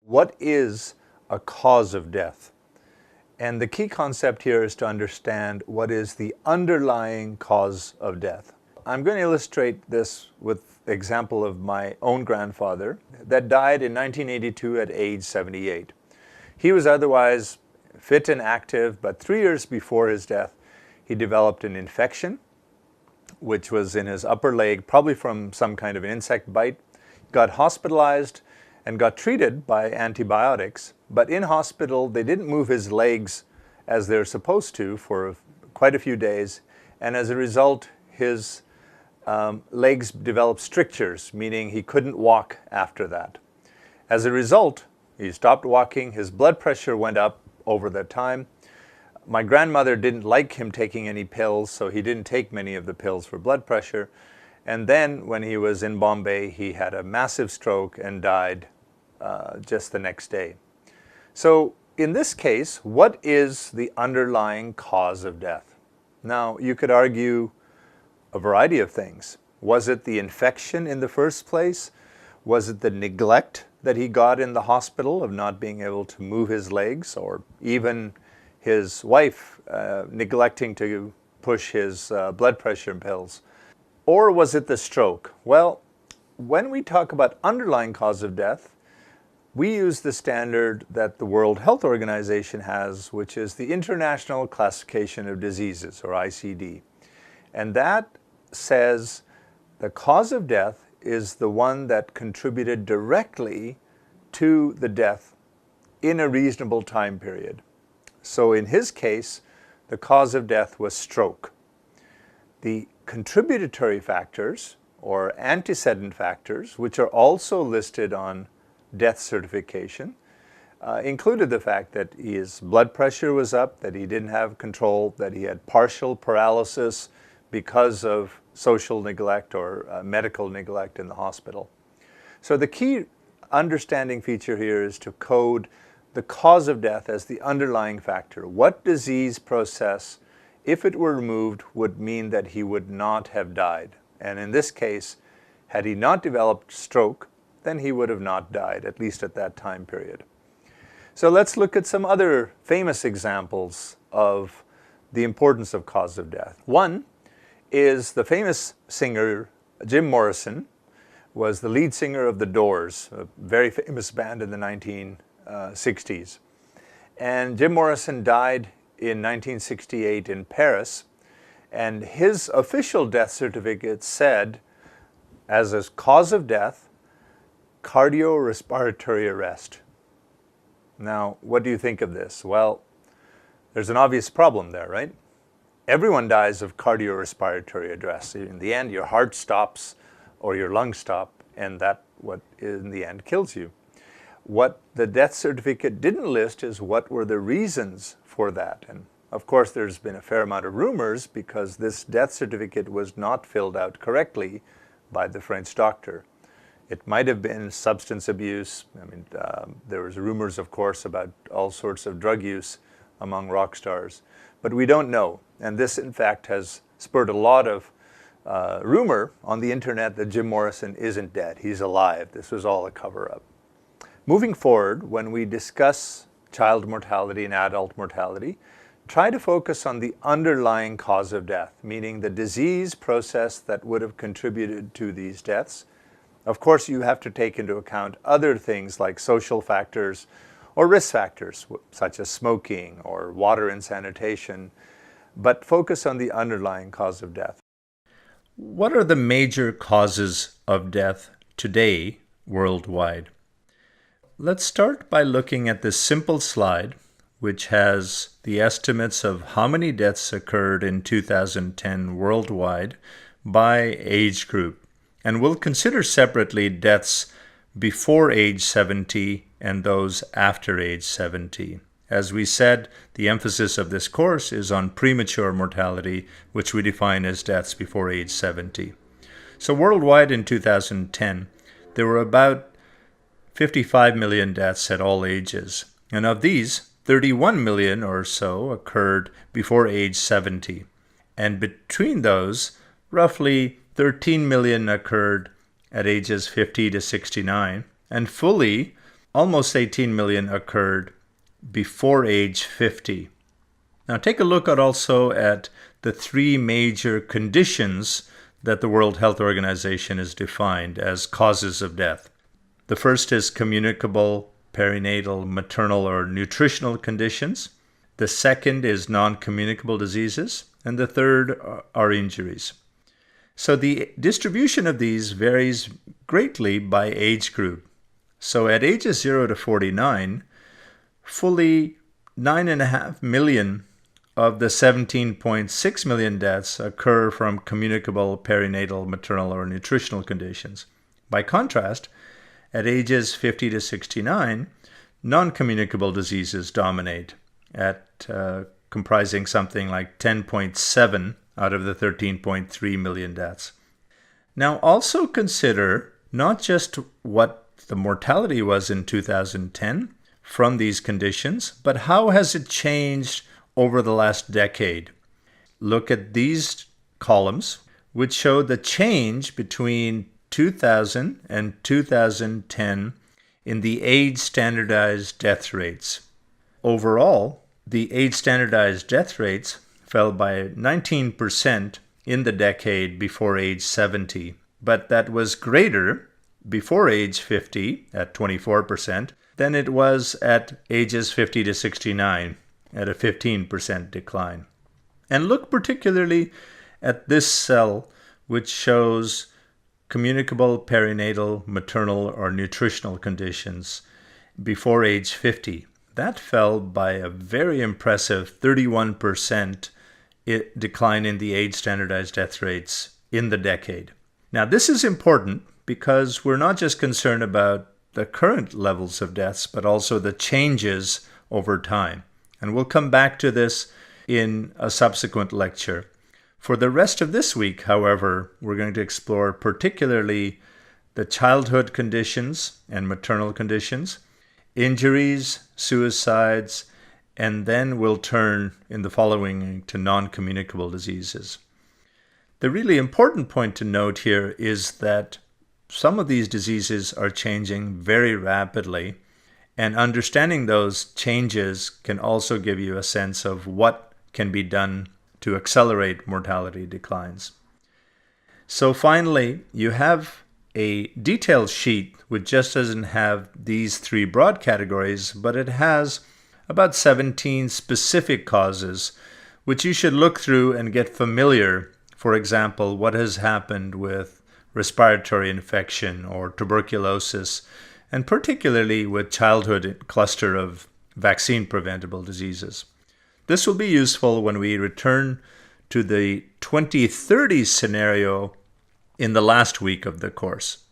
What is a cause of death? And the key concept here is to understand what is the underlying cause of death. I'm going to illustrate this with the example of my own grandfather that died in 1982 at age 78. He was otherwise fit and active, but 3 years before his death, he developed an infection, which was in his upper leg, probably from some kind of an insect bite, got hospitalized, and got treated by antibiotics. But in hospital, they didn't move his legs as they're supposed to for quite a few days. And as a result, his legs developed strictures, meaning he couldn't walk after that. As a result, he stopped walking. His blood pressure went up over that time. My grandmother didn't like him taking any pills, so he didn't take many of the pills for blood pressure. And then when he was in Bombay, he had a massive stroke and died just the next day. So in this case, what is the underlying cause of death? Now, you could argue a variety of things. Was it the infection in the first place? Was it the neglect that he got in the hospital of not being able to move his legs, or even his wife neglecting to push his blood pressure pills? Or was it the stroke? Well, when we talk about underlying cause of death, we use the standard that the World Health Organization has, which is the International Classification of Diseases, or ICD. And that says the cause of death is the one that contributed directly to the death in a reasonable time period. So in his case, the cause of death was stroke. The contributory factors, or antecedent factors, which are also listed on death certification, included the fact that his blood pressure was up, that he didn't have control, that he had partial paralysis because of social neglect or medical neglect in the hospital. So the key understanding feature here is to code the cause of death as the underlying factor. What disease process, if it were removed, would mean that he would not have died? And in this case, had he not developed stroke, then he would have not died, at least at that time period. So let's look at some other famous examples of the importance of cause of death. One is the famous singer Jim Morrison, was the lead singer of The Doors, a very famous band in the 1960s. And Jim Morrison died in 1968 in Paris, and his official death certificate said, as a cause of death, cardiorespiratory arrest. Now, what do you think of this? Well, there's an obvious problem there, right? Everyone dies of cardiorespiratory arrest. In the end, your heart stops or your lungs stop, and that what in the end kills you. What the death certificate didn't list is what were the reasons for that. And of course, there's been a fair amount of rumors because this death certificate was not filled out correctly by the French doctor. It might have been substance abuse. I mean, there was rumors, of course, about all sorts of drug use among rock stars, but we don't know. And this, in fact, has spurred a lot of rumor on the internet that Jim Morrison isn't dead. He's alive. This was all a cover-up. Moving forward, when we discuss child mortality and adult mortality, try to focus on the underlying cause of death, meaning the disease process that would have contributed to these deaths. Of course, you have to take into account other things like social factors or risk factors, such as smoking or water and sanitation, but focus on the underlying cause of death. What are the major causes of death today worldwide? Let's start by looking at this simple slide, which has the estimates of how many deaths occurred in 2010 worldwide by age group. And we'll consider separately deaths before age 70 and those after age 70. As we said, the emphasis of this course is on premature mortality, which we define as deaths before age 70. So worldwide in 2010, there were about 55 million deaths at all ages. And of these, 31 million or so occurred before age 70. And between those, roughly 13 million occurred at ages 50 to 69, and fully almost 18 million occurred before age 50. Now take a look also at the three major conditions that the World Health Organization has defined as causes of death. The first is communicable, perinatal, maternal, or nutritional conditions. The second is non-communicable diseases. And the third are injuries. So the distribution of these varies greatly by age group. So at ages 0 to 49, fully 9.5 million of the 17.6 million deaths occur from communicable, perinatal, maternal, or nutritional conditions. By contrast, at ages 50 to 69, non-communicable diseases dominate at comprising something like 10.7 out of the 13.3 million deaths. Now also consider not just what the mortality was in 2010 from these conditions, but how has it changed over the last decade. Look at these columns, which show the change between 2000 and 2010 in the age-standardized death rates. Overall, the age-standardized death rates fell by 19% in the decade before age 70, but that was greater before age 50 at 24% than it was at ages 50 to 69 at a 15% decline. And look particularly at this cell, which shows communicable, perinatal, maternal, or nutritional conditions before age 50. That fell by a very impressive 31% decline in the age-standardized death rates in the decade. Now, this is important because we're not just concerned about the current levels of deaths, but also the changes over time. And we'll come back to this in a subsequent lecture. For the rest of this week, however, we're going to explore particularly the childhood conditions and maternal conditions, injuries, suicides, and then we'll turn in the following to non-communicable diseases. The really important point to note here is that some of these diseases are changing very rapidly, and understanding those changes can also give you a sense of what can be done to accelerate mortality declines. So finally, you have a detailed sheet which just doesn't have these three broad categories, but it has about 17 specific causes which you should look through and get familiar. For example, what has happened with respiratory infection or tuberculosis, and particularly with childhood cluster of vaccine-preventable diseases. This will be useful when we return to the 2030 scenario in the last week of the course.